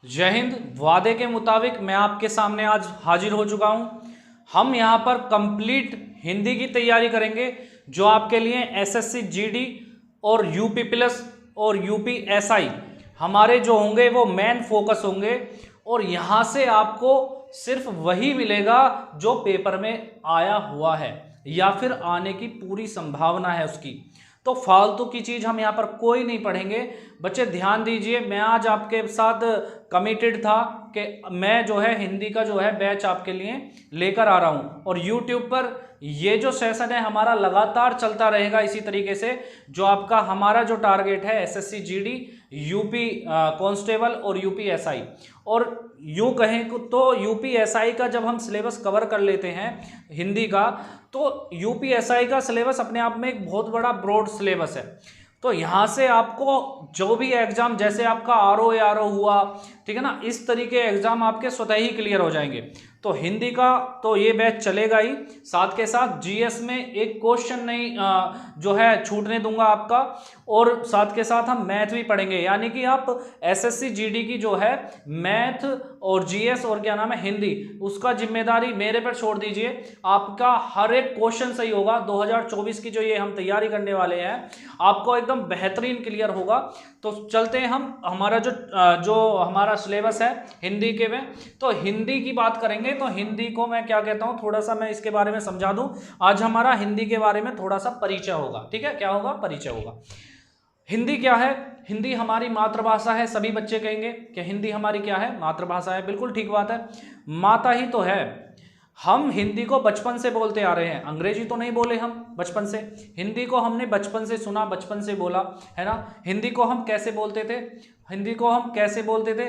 जय हिंद। वादे के मुताबिक मैं आपके सामने आज हाजिर हो चुका हूं। हम यहां पर कंप्लीट हिंदी की तैयारी करेंगे, जो आपके लिए एसएससी जीडी और यूपी प्लस और यूपी एसआई हमारे जो होंगे वो मेन फोकस होंगे। और यहां से आपको सिर्फ वही मिलेगा जो पेपर में आया हुआ है या फिर आने की पूरी संभावना है उसकी। तो फालतू की चीज हम यहाँ पर कोई नहीं पढ़ेंगे। बच्चे ध्यान दीजिए, मैं आज आपके साथ कमिटेड था कि मैं जो है हिंदी का जो है बैच आपके लिए लेकर आ रहा हूँ। और यूट्यूब पर ये जो सेशन है हमारा लगातार चलता रहेगा इसी तरीके से। जो आपका हमारा जो टारगेट है एसएससी जीडी, यूपी कांस्टेबल और यूपी एसआई, और यूँ कहें तो यूपी एसआई का जब हम सिलेबस कवर कर लेते हैं हिंदी का, तो यूपी एसआई का सिलेबस अपने आप में एक बहुत बड़ा ब्रॉड सिलेबस है। तो यहाँ से आपको जो भी एग्जाम, जैसे आपका आरओ एआरओ हुआ, ठीक है ना, इस तरीके एग्जाम आपके स्वतः ही क्लियर हो जाएंगे। तो हिंदी का तो ये बैच चलेगा ही, साथ के साथ जीएस में एक क्वेश्चन नहीं जो है छूटने दूंगा आपका। और साथ के साथ हम मैथ भी पढ़ेंगे, यानी कि आप एसएससी जीडी की जो है मैथ और जीएस और क्या नाम है हिंदी, उसका जिम्मेदारी मेरे पर छोड़ दीजिए। आपका हर एक क्वेश्चन सही होगा। 2024 की जो ये हम तैयारी करने वाले हैं आपको एकदम बेहतरीन क्लियर होगा। तो चलते हैं हम हमारा जो हमारा सिलेबस है हिंदी के में। तो हिंदी की बात करेंगे, तो हिंदी को मैं क्या कहता हूं, थोड़ा सा मैं इसके बारे में समझा दूं। आज हमारा हिंदी के बारे में थोड़ा सा परिचय होगा, ठीक है। क्या होगा? परिचय होगा। हिंदी क्या है? हिंदी हमारी मातृभाषा है। सभी बच्चे कहेंगे कि हिंदी हमारी क्या है? मातृभाषा है। बिल्कुल ठीक बात है, माता ही तो है। हम हिंदी को बचपन से बोलते आ रहे हैं, अंग्रेजी तो नहीं बोले हम बचपन से। हिंदी को हमने बचपन से सुना, बचपन से बोला, है ना। हिंदी को हम कैसे बोलते थे? हिंदी को हम कैसे बोलते थे?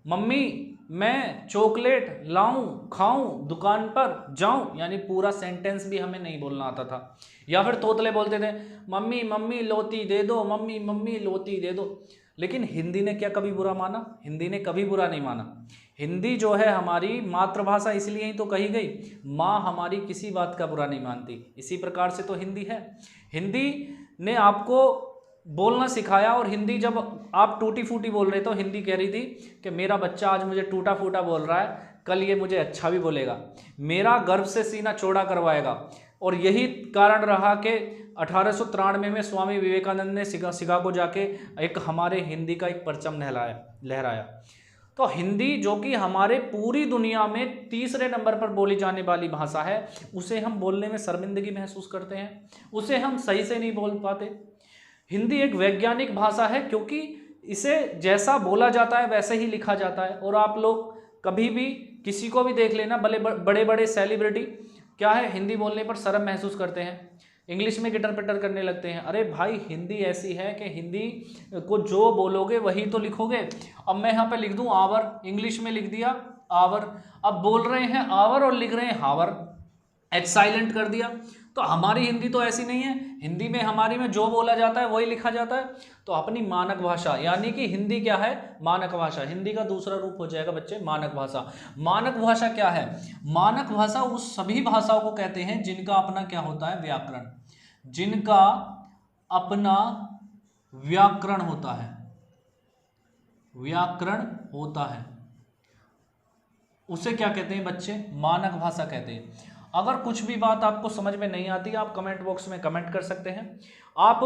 मम्मी मैं चॉकलेट लाऊं खाऊं दुकान पर जाऊं, यानी पूरा सेंटेंस भी हमें नहीं बोलना आता था। या फिर तोतले बोलते थे मम्मी मम्मी लोती दे दो, मम्मी मम्मी लोती दे दो। लेकिन हिंदी ने क्या कभी बुरा माना? हिंदी ने कभी बुरा नहीं माना। हिंदी जो है हमारी मातृभाषा इसलिए ही तो कही गई, माँ हमारी किसी बात का बुरा नहीं मानती। इसी प्रकार से तो हिंदी है। हिंदी ने आपको बोलना सिखाया। और हिंदी जब आप टूटी फूटी बोल रहे तो हिंदी कह रही थी कि मेरा बच्चा आज मुझे टूटा फूटा बोल रहा है, कल ये मुझे अच्छा भी बोलेगा, मेरा गर्व से सीना चौड़ा करवाएगा। और यही कारण रहा कि 1893 में स्वामी विवेकानंद ने शिकागो जाके एक हमारे हिंदी का एक परचम लहराया। तो हिंदी जो कि हमारे पूरी दुनिया में तीसरे नंबर पर बोली जाने वाली भाषा है, उसे हम बोलने में शर्मिंदगी महसूस करते हैं, उसे हम सही से नहीं बोल पाते। हिंदी एक वैज्ञानिक भाषा है, क्योंकि इसे जैसा बोला जाता है वैसे ही लिखा जाता है। और आप लोग कभी भी किसी को भी देख लेना, बड़े बड़े सेलिब्रिटी क्या है, हिंदी बोलने पर शर्म महसूस करते हैं, इंग्लिश में गिटर पिटर करने लगते हैं। अरे भाई, हिंदी ऐसी है कि हिंदी को जो बोलोगे वही तो लिखोगे। अब मैं यहाँ पे लिख दूँ आवर, इंग्लिश में लिख दिया आवर, अब बोल रहे हैं आवर और लिख रहे हैं हावर, एच साइलेंट कर दिया। तो हमारी हिंदी तो ऐसी नहीं है। हिंदी में हमारी में जो बोला जाता है वही लिखा जाता है। तो अपनी मानक भाषा, यानी कि हिंदी क्या है? मानक भाषा। हिंदी का दूसरा रूप हो जाएगा बच्चे मानक भाषा। मानक भाषा क्या है? मानक भाषा उस सभी भाषाओं को कहते हैं जिनका अपना क्या होता है? व्याकरण। जिनका अपना व्याकरण होता है, व्याकरण होता है, उसे क्या कहते हैं बच्चे? मानक भाषा कहते हैं। अगर कुछ भी बात आपको समझ में नहीं आती, आप कमेंट बॉक्स में कमेंट कर सकते हैं। आप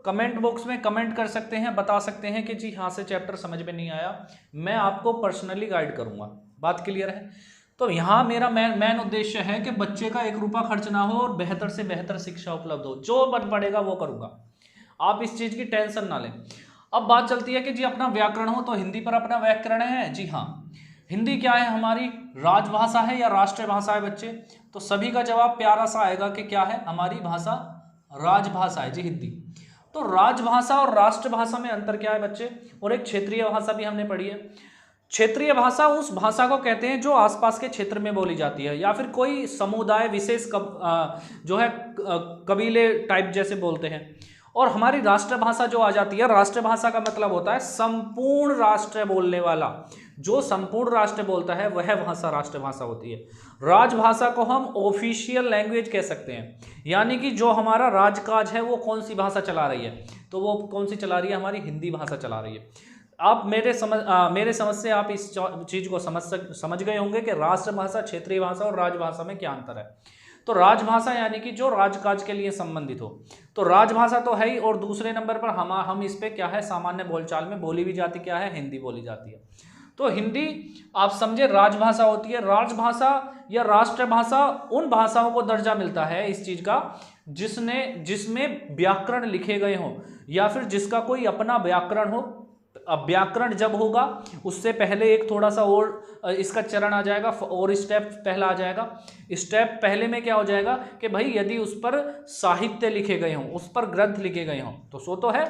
कमेंट बॉक्स में कमेंट कर सकते हैं, बता सकते हैं कि जी हाँ से चैप्टर समझ में नहीं आया, मैं आपको पर्सनली गाइड करूंगा। बात क्लियर है? तो यहाँ मेरा मेन उद्देश्य है कि बच्चे का एक रुपया खर्च ना हो और बेहतर से बेहतर शिक्षा उपलब्ध हो। जो बन पड़ेगा वो करूँगा, आप इस चीज़ की टेंशन ना लें। अब बात चलती है कि जी अपना व्याकरण हो, तो हिंदी पर अपना व्याकरण है। जी हाँ, हिंदी क्या है? हमारी राजभाषा है या राष्ट्रीय भाषा है बच्चे? तो सभी का जवाब प्यारा सा आएगा कि क्या है? हमारी भाषा राजभाषा है जी, हिंदी। तो राजभाषा और राष्ट्रभाषा में अंतर क्या है बच्चे? और एक क्षेत्रीय भाषा भी हमने पढ़ी है। क्षेत्रीय भाषा उस भाषा को कहते हैं जो आसपास के क्षेत्र में बोली जाती है, या फिर कोई समुदाय विशेष जो है कबीले टाइप जैसे बोलते हैं। और हमारी राष्ट्रभाषा जो आ जाती है, राष्ट्रभाषा का मतलब होता है संपूर्ण राष्ट्र बोलने वाला। जो संपूर्ण राष्ट्र बोलता है वह भाषा राष्ट्रभाषा होती है। राजभाषा को हम ऑफिशियल लैंग्वेज कह सकते हैं, यानी कि जो हमारा राजकाज है वो कौन सी भाषा चला रही है, तो वो कौन सी चला रही है? हमारी हिंदी भाषा चला रही है। आप मेरे समझ से आप इस चीज को समझ गए होंगे कि राष्ट्रभाषा, क्षेत्रीय भाषा और राजभाषा में क्या अंतर है। तो राजभाषा यानी कि जो राजकाज के लिए संबंधित हो, तो राजभाषा तो है ही, और दूसरे नंबर पर हम इस पे क्या है, सामान्य बोलचाल में बोली भी जाती क्या है, हिंदी बोली जाती है। तो हिंदी आप समझे राजभाषा होती है। राजभाषा या राष्ट्रभाषा उन भाषाओं को दर्जा मिलता है इस चीज का जिसमें व्याकरण लिखे गए हों, या फिर जिसका कोई अपना व्याकरण हो। अब व्याकरण जब होगा उससे पहले एक थोड़ा सा और इसका चरण आ जाएगा, और स्टेप पहला आ जाएगा। स्टेप पहले में क्या हो जाएगा कि भाई यदि उस पर साहित्य लिखे गए हों, उस पर ग्रंथ लिखे गए हों, तो सो तो है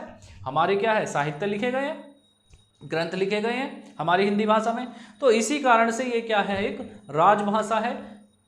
हमारे क्या है, साहित्य लिखे गए हैं, ग्रंथ लिखे गए हैं हमारी हिंदी भाषा में। तो इसी कारण से ये क्या है, एक राजभाषा है,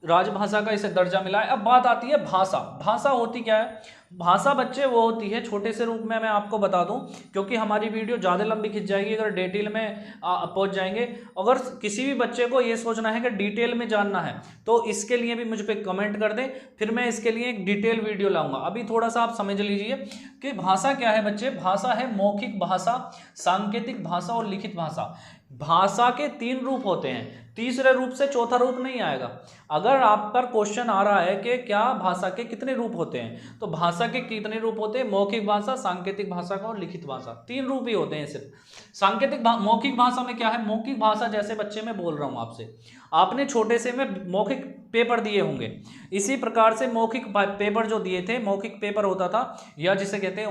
राजभाषा का इसे दर्जा मिला है। अब बात आती है भाषा। भाषा होती क्या है? भाषा बच्चे वो होती है, छोटे से रूप में मैं आपको बता दूं, क्योंकि हमारी वीडियो ज़्यादा लंबी खिंच जाएगी अगर डिटेल में पहुंच जाएंगे। अगर किसी भी बच्चे को ये सोचना है कि डिटेल में जानना है, तो इसके लिए भी मुझ पे कमेंट कर दें, फिर मैं इसके लिए एक डिटेल वीडियो लाऊंगा। अभी थोड़ा सा आप समझ लीजिए कि भाषा क्या है बच्चे। भाषा है मौखिक भाषा, सांकेतिक भाषा और लिखित भाषा। भाषा के 3 रूप होते हैं, तीसरे रूप से चौथा रूप नहीं आएगा। अगर आप पर क्वेश्चन आ रहा है कि क्या भाषा के कितने रूप होते हैं, तो भाषा के कितने रूप होते हैं? मौखिक भाषा, सांकेतिक भाषा का और लिखित भाषा, 3 रूप ही होते हैं सिर्फ। मौखिक भाषा में क्या है? मौखिक भाषा जैसे बच्चे मैं बोल रहा हूं आपसे, आपने छोटे से में मौखिक पेपर दिए होंगे, इसी प्रकार से मौखिक पेपर जो दिए थे, मौखिक पेपर होता था, या जिसे कहते हैं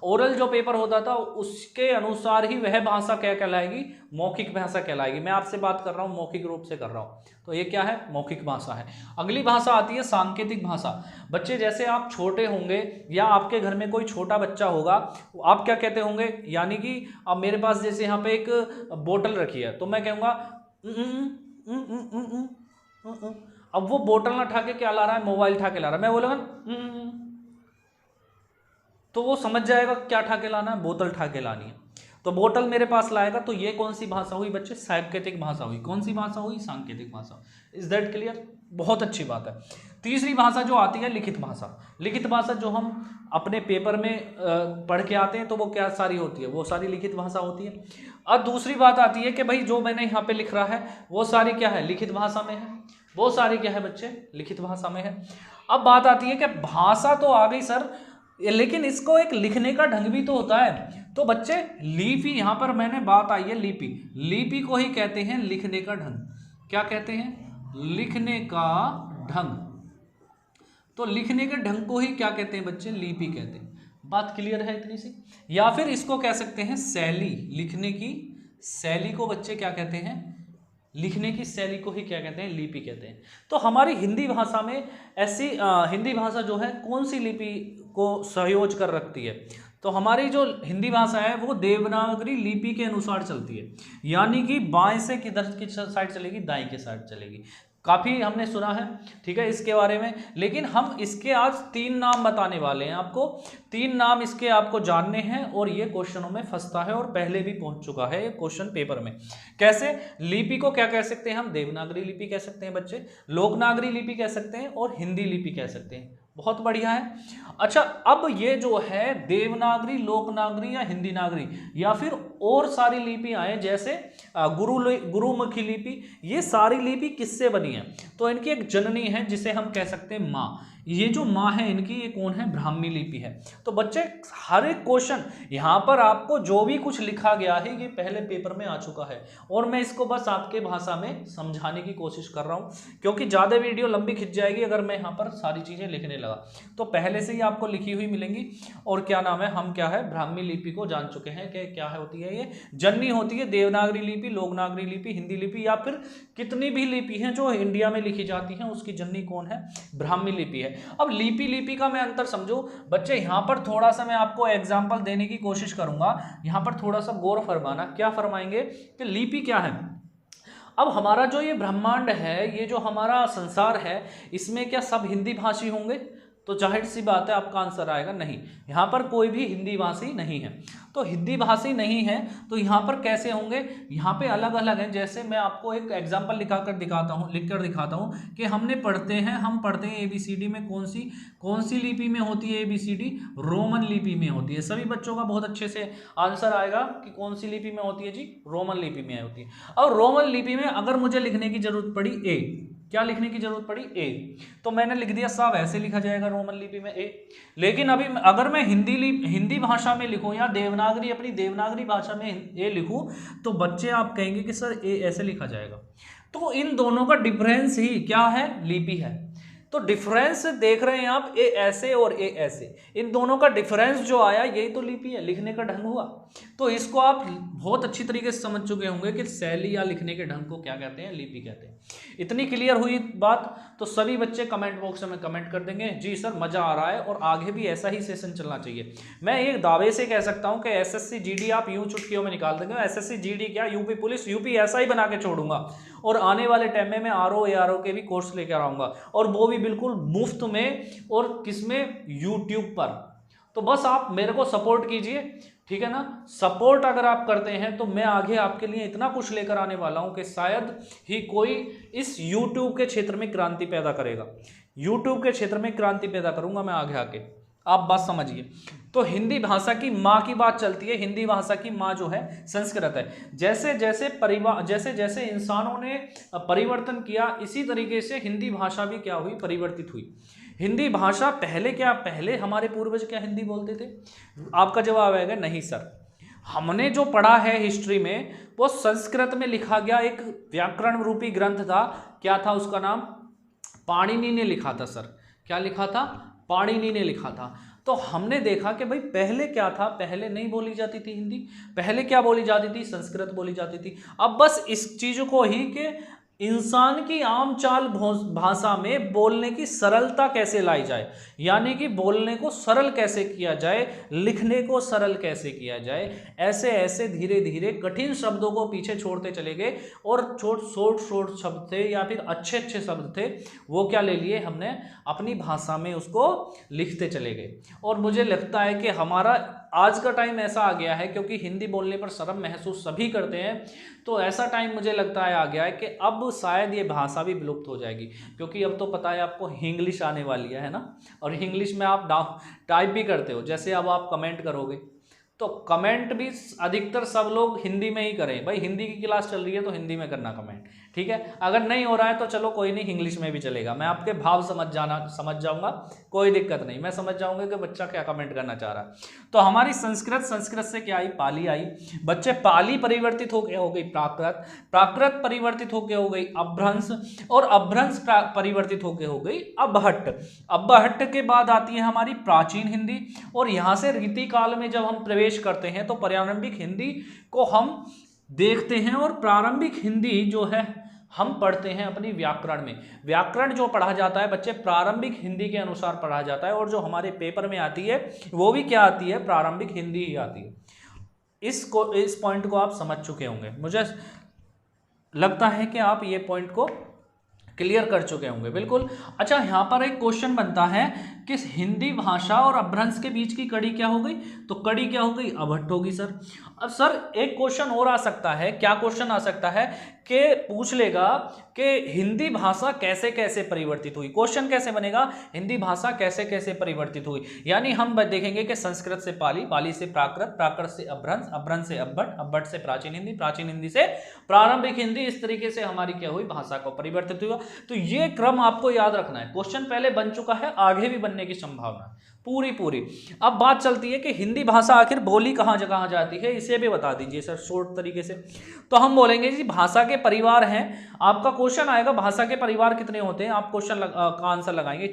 ओरल जो पेपर होता था, उसके अनुसार ही वह भाषा क्या कहलाएगी? मौखिक भाषा कहलाएगी। मैं आपसे बात कर रहा हूँ मौखिक रूप से कर रहा हूँ, तो ये क्या है? मौखिक भाषा है। अगली भाषा आती है सांकेतिक भाषा। बच्चे जैसे आप छोटे होंगे या आपके घर में कोई छोटा बच्चा होगा, आप क्या कहते होंगे? यानी कि अब मेरे पास जैसे यहाँ पे एक बोतल रखी है, तो मैं कहूँगा अब वो बोतल ना उठा के क्या ला रहा है? मोबाइल उठा के ला रहा है। मैं बोलूँगा तो वो समझ जाएगा क्या उठा के लाना है, बोतल उठा के लानी है, तो बोतल मेरे पास लाएगा। तो ये कौन सी भाषा हुई बच्चे? सांकेतिक भाषा हुई। कौन सी भाषा हुई? सांकेतिक भाषा। Is that clear? बहुत अच्छी बात है। तीसरी भाषा जो आती है लिखित भाषा। लिखित भाषा जो हम अपने पेपर में पढ़ के आते हैं, तो वो क्या सारी होती है? वो सारी लिखित भाषा होती है। अब दूसरी बात आती है कि भाई जो मैंने यहाँ पे लिख रहा है वो सारी क्या है? लिखित भाषा में है। वो सारी क्या है बच्चे? लिखित भाषा में है। अब बात आती है कि भाषा तो आ गई सर, लेकिन इसको एक लिखने का ढंग भी तो होता है। तो बच्चे लिपि, यहां पर मैंने बात आई है लिपि। लिपि को ही कहते हैं लिखने का ढंग। क्या कहते हैं? लिखने का ढंग। तो लिखने के ढंग को ही क्या कहते हैं बच्चे? लिपि कहते हैं। बात क्लियर है इतनी सी? या फिर इसको कह सकते हैं शैली। लिखने की शैली को बच्चे क्या कहते हैं? लिखने की शैली को ही क्या कहते हैं? लिपि कहते हैं। तो हमारी हिंदी भाषा में ऐसी हिंदी भाषा जो है कौन सी लिपि को सहयोज कर रखती है? तो हमारी जो हिंदी भाषा है वो देवनागरी लिपि के अनुसार चलती है, यानी कि बाएं से किधर की साइड चलेगी? दाएं के साइड चलेगी। काफ़ी हमने सुना है, ठीक है, इसके बारे में। लेकिन हम इसके आज 3 नाम बताने वाले हैं आपको। 3 नाम इसके आपको जानने हैं, और ये क्वेश्चनों में फंसता है और पहले भी पहुंच चुका है ये क्वेश्चन पेपर में। कैसे? लिपि को क्या कह सकते हैं हम? देवनागरी लिपि कह सकते हैं बच्चे, लोकनागरी लिपि कह सकते हैं, और हिंदी लिपि कह सकते हैं। बहुत बढ़िया है। अच्छा, अब ये जो है देवनागरी, लोकनागरी या हिंदी नागरी, या फिर और सारी लिपि आए जैसे गुरुमुखी लिपि, ये सारी लिपि किससे बनी है? तो इनकी एक जननी है जिसे हम कह सकते हैं माँ। ये जो माँ है इनकी, ये कौन है? ब्राह्मी लिपि है। तो बच्चे हर एक क्वेश्चन यहाँ पर आपको जो भी कुछ लिखा गया है ये पहले पेपर में आ चुका है, और मैं इसको बस आपके भाषा में समझाने की कोशिश कर रहा हूँ, क्योंकि ज़्यादा वीडियो लंबी खिंच जाएगी अगर मैं यहाँ पर सारी चीज़ें लिखने लगा। तो पहले से ही आपको लिखी हुई मिलेंगी। और क्या नाम है, हम क्या है ब्राह्मी लिपि को जान चुके हैं कि क्या है होती है। ये जननी होती है देवनागरी लिपि, लोकनागरी लिपि, हिंदी लिपि, या फिर कितनी भी लिपि हैं जो इंडिया में लिखी जाती हैं उसकी जननी कौन है? ब्राह्मी लिपि है। अब लिपि का मैं अंतर समझो बच्चे। यहाँ पर थोड़ा सा मैं आपको एग्जाम्पल देने की कोशिश करूंगा, यहाँ पर थोड़ा सा गौर फरमाना। क्या फरमाएंगे कि लिपि क्या है? अब हमारा जो ये ब्रह्मांड है, ये जो हमारा संसार है, इसमें क्या सब हिंदी भाषी होंगे? तो जाहिर सी बात है आपका आंसर आएगा नहीं। यहाँ पर कोई भी हिंदी भाषी नहीं है। तो हिंदी भाषी नहीं है तो यहाँ पर कैसे होंगे, यहाँ पे अलग अलग हैं। जैसे मैं आपको एक एग्जांपल लिख कर दिखाता हूँ कि हम पढ़ते हैं ABCD में कौन सी लिपि में होती है ABCD, रोमन लिपि में होती है। सभी बच्चों का बहुत अच्छे से आंसर आएगा कि कौन सी लिपि में होती है जी, रोमन लिपि में होती है। और रोमन लिपि में अगर मुझे लिखने की जरूरत पड़ी ए, क्या लिखने की जरूरत पड़ी ए, तो मैंने लिख दिया, साहब ऐसे लिखा जाएगा रोमन लिपि में ए। लेकिन अभी अगर मैं हिंदी भाषा में लिखूं या देवनागरी, अपनी देवनागरी भाषा में ए लिखूं, तो बच्चे आप कहेंगे कि सर ए ऐसे लिखा जाएगा। तो इन दोनों का डिफरेंस ही क्या है, लिपि है। तो डिफरेंस देख रहे हैं आप, ए ऐसे और ए ऐसे, इन दोनों का डिफरेंस जो आया यही तो लिपि है, लिखने का ढंग हुआ। तो इसको आप बहुत अच्छी तरीके से समझ चुके होंगे कि शैली या लिखने के ढंग को क्या कहते हैं, लिपि कहते हैं। इतनी क्लियर हुई बात, तो सभी बच्चे कमेंट बॉक्स में कमेंट कर देंगे जी सर मजा आ रहा है और आगे भी ऐसा ही सेशन चलना चाहिए। मैं एक दावे से कह सकता हूं कि SSC GD आप यूं चुटकियों में निकाल देंगे। SSC GD क्या, यूपी पुलिस, यूपी ऐसा ही बना के छोड़ूंगा। और आने वाले टाइम में मैं RO ARO के भी कोर्स लेकर आऊंगा, और वो भी बिल्कुल मुफ्त में, और किसमें, यूट्यूब पर। तो बस आप मेरे को सपोर्ट कीजिए, ठीक है ना। सपोर्ट अगर आप करते हैं तो मैं आगे आपके लिए इतना कुछ लेकर आने वाला हूं कि शायद ही कोई इस यूट्यूब के क्षेत्र में क्रांति पैदा करेगा। यूट्यूब के क्षेत्र में क्रांति पैदा करूंगा मैं आगे आके, आप बात समझिए। तो हिंदी भाषा की माँ की बात चलती है। हिंदी भाषा की माँ जो है संस्कृत है। जैसे जैसे इंसानों ने परिवर्तन किया, इसी तरीके से हिंदी भाषा भी क्या हुई, परिवर्तित हुई। हिंदी भाषा पहले हमारे पूर्वज क्या हिंदी बोलते थे? आपका जवाब आएगा नहीं सर। हमने जो पढ़ा है हिस्ट्री में, वो संस्कृत में लिखा गया एक व्याकरण रूपी ग्रंथ था। क्या था उसका नाम? पाणिनि ने लिखा था सर। क्या लिखा था? पाणिनि ने लिखा था। तो हमने देखा कि भाई पहले क्या था, पहले नहीं बोली जाती थी हिंदी, पहले क्या बोली जाती थी, संस्कृत बोली जाती थी। अब बस इस चीज को ही कि इंसान की आम चाल भाषा में बोलने की सरलता कैसे लाई जाए, यानी कि बोलने को सरल कैसे किया जाए, लिखने को सरल कैसे किया जाए, ऐसे ऐसे धीरे धीरे कठिन शब्दों को पीछे छोड़ते चले गए, और शॉर्ट शब्द थे या फिर अच्छे अच्छे शब्द थे, वो क्या ले लिए हमने अपनी भाषा में, उसको लिखते चले गए। और मुझे लगता है कि हमारा आज का टाइम ऐसा आ गया है, क्योंकि हिंदी बोलने पर शर्म महसूस सभी करते हैं, तो ऐसा टाइम मुझे लगता है आ गया है कि अब शायद ये भाषा भी विलुप्त हो जाएगी। क्योंकि अब तो पता है आपको इंग्लिश आने वाली है ना, और इंग्लिश में आप टाइप भी करते हो। जैसे अब आप कमेंट करोगे तो कमेंट भी अधिकतर सब लोग हिंदी में ही करें। भाई हिंदी की क्लास चल रही है तो हिंदी में करना कमेंट, ठीक है। अगर नहीं हो रहा है तो चलो कोई नहीं, इंग्लिश में भी चलेगा। मैं आपके भाव समझ जाऊंगा, कोई दिक्कत नहीं। मैं समझ जाऊंगा कि बच्चा क्या कमेंट करना चाह रहा है। तो हमारी संस्कृत से क्या आई, पाली आई। बच्चे पाली परिवर्तित हो गई प्राकृत परिवर्तित होकर हो गई अभ्रंश, और अभ्रंश परिवर्तित होकर हो गई अब्बहट्ट के बाद आती है हमारी प्राचीन हिंदी। और यहाँ से रीति काल में जब हम प्रवेश करते हैं तो प्रारंभिक हिंदी को हम देखते हैं, और प्रारंभिक हिंदी जो है हम पढ़ते हैं अपनी व्याकरण में। व्याकरण जो पढ़ा जाता है बच्चे प्रारंभिक हिंदी के अनुसार पढ़ा जाता है, और जो हमारे पेपर में आती है वो भी क्या आती है, प्रारंभिक हिंदी ही आती है। इस पॉइंट को आप समझ चुके होंगे, मुझे लगता है कि आप ये पॉइंट को क्लियर कर चुके होंगे बिल्कुल। अच्छा, यहाँ पर एक क्वेश्चन बनता है कि हिंदी भाषा और अपभ्रंश के बीच की कड़ी क्या हो गई, तो कड़ी क्या हो गई, अभट्ट होगी सर। अब सर एक क्वेश्चन और आ सकता है, क्या क्वेश्चन आ सकता है कि पूछ लेगा कि हिंदी भाषा कैसे कैसे परिवर्तित हुई। क्वेश्चन कैसे बनेगा, हिंदी भाषा कैसे कैसे परिवर्तित हुई। यानी हम देखेंगे कि संस्कृत से पाली, पाली से प्राकृत, प्राकृत से अपभ्रंश, अपभ्रंश से अभट्ट, अभट्ट से प्राचीन हिंदी, प्राचीन हिंदी से प्रारंभिक हिंदी। इस तरीके से हमारी क्या हुई, भाषा को परिवर्तित हुआ। तो ये क्रम आपको याद रखना है। क्वेश्चन पहले बन चुका है, आगे भी बनने की संभावना पूरी। अब बात चलती है कि हिंदी भाषा आखिर बोली कहाँ कहाँ जाती है, इसे भी बता दीजिए सर शॉर्ट तरीके से। तो हम बोलेंगे जी भाषा के परिवार हैं। आपका क्वेश्चन आएगा भाषा के परिवार कितने होते हैं, आप क्वेश्चन का आंसर लगाएंगे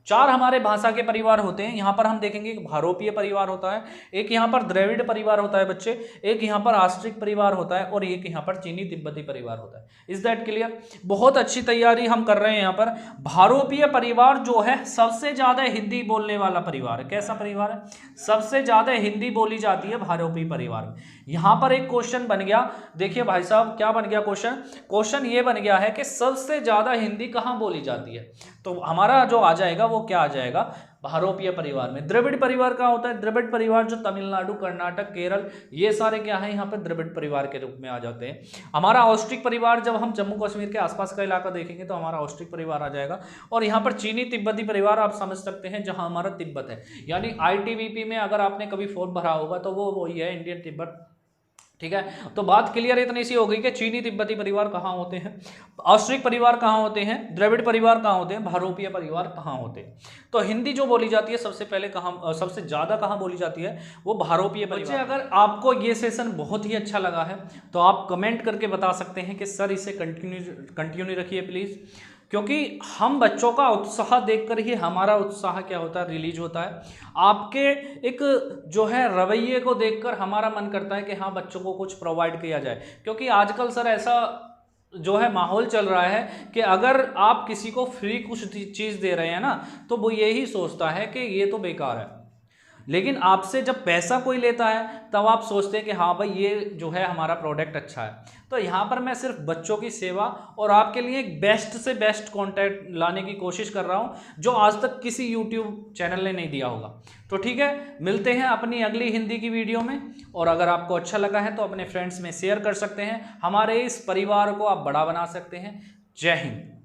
चार हमारे भाषा के परिवार होते हैं। यहाँ पर हम देखेंगे एक भारोपीय परिवार होता है, एक यहाँ पर द्रविड़ परिवार होता है बच्चे, एक यहाँ पर आस्ट्रिक परिवार होता है, और एक यहाँ पर चीनी तिब्बती परिवार होता है। Is that clear? बहुत अच्छी तैयारी हम कर रहे हैं यहाँ पर। भारोपीय परिवार जो है सबसे ज्यादा हिंदी बोलने वाला परिवार है। कैसा परिवार है? सबसे ज्यादा हिंदी बोली जाती है भारोपीय परिवार में। यहाँ पर एक क्वेश्चन बन गया, देखिए भाई साहब क्या बन गया क्वेश्चन ये बन गया है कि सबसे ज्यादा हिंदी कहाँ बोली जाती है। तो हमारा जो आ जाएगा वो क्या आ जाएगा, भारोपीय परिवार में। द्रविड़ परिवार कहाँ होता है? द्रविड़ परिवार जो तमिलनाडु, कर्नाटक, केरल, ये सारे क्या है यहाँ पे द्रविड़ परिवार के रूप में आ जाते हैं। हमारा ऑस्ट्रिक परिवार, जब हम जम्मू कश्मीर के आसपास का इलाका देखेंगे तो हमारा ऑस्ट्रिक परिवार आ जाएगा। और यहाँ पर चीनी तिब्बती परिवार आप समझ सकते हैं, जहाँ हमारा तिब्बत है, यानी ITBP में अगर आपने कभी फॉर्म भरा होगा तो वो वही है, इंडियन तिब्बत। ठीक है, तो बात क्लियर इतनी सी हो गई कि चीनी तिब्बती परिवार कहाँ होते हैं, ऑस्ट्रिक परिवार कहाँ होते हैं, द्रविड़ परिवार कहाँ होते हैं, भारोपीय परिवार कहाँ होते हैं। तो हिंदी जो बोली जाती है सबसे पहले कहाँ, सबसे ज़्यादा कहाँ बोली जाती है, वो भारोपीय परिवार। अगर आपको ये सेशन बहुत ही अच्छा लगा है तो आप कमेंट करके बता सकते हैं कि सर इसे कंटिन्यू रखिए प्लीज़, क्योंकि हम बच्चों का उत्साह देखकर ही हमारा उत्साह क्या होता है, रिलीज होता है। आपके एक जो है रवैये को देखकर हमारा मन करता है कि हाँ बच्चों को कुछ प्रोवाइड किया जाए, क्योंकि आजकल सर ऐसा जो है माहौल चल रहा है कि अगर आप किसी को फ्री कुछ चीज़ दे रहे हैं ना तो वो यही सोचता है कि ये तो बेकार है, लेकिन आपसे जब पैसा कोई लेता है तब आप सोचते हैं कि हाँ भाई ये जो है हमारा प्रोडक्ट अच्छा है। तो यहाँ पर मैं सिर्फ बच्चों की सेवा और आपके लिए एक बेस्ट से बेस्ट कंटेंट लाने की कोशिश कर रहा हूँ, जो आज तक किसी यूट्यूब चैनल ने नहीं दिया होगा। तो ठीक है, मिलते हैं अपनी अगली हिंदी की वीडियो में, और अगर आपको अच्छा लगा है तो अपने फ्रेंड्स में शेयर कर सकते हैं, हमारे इस परिवार को आप बड़ा बना सकते हैं। जय हिंद।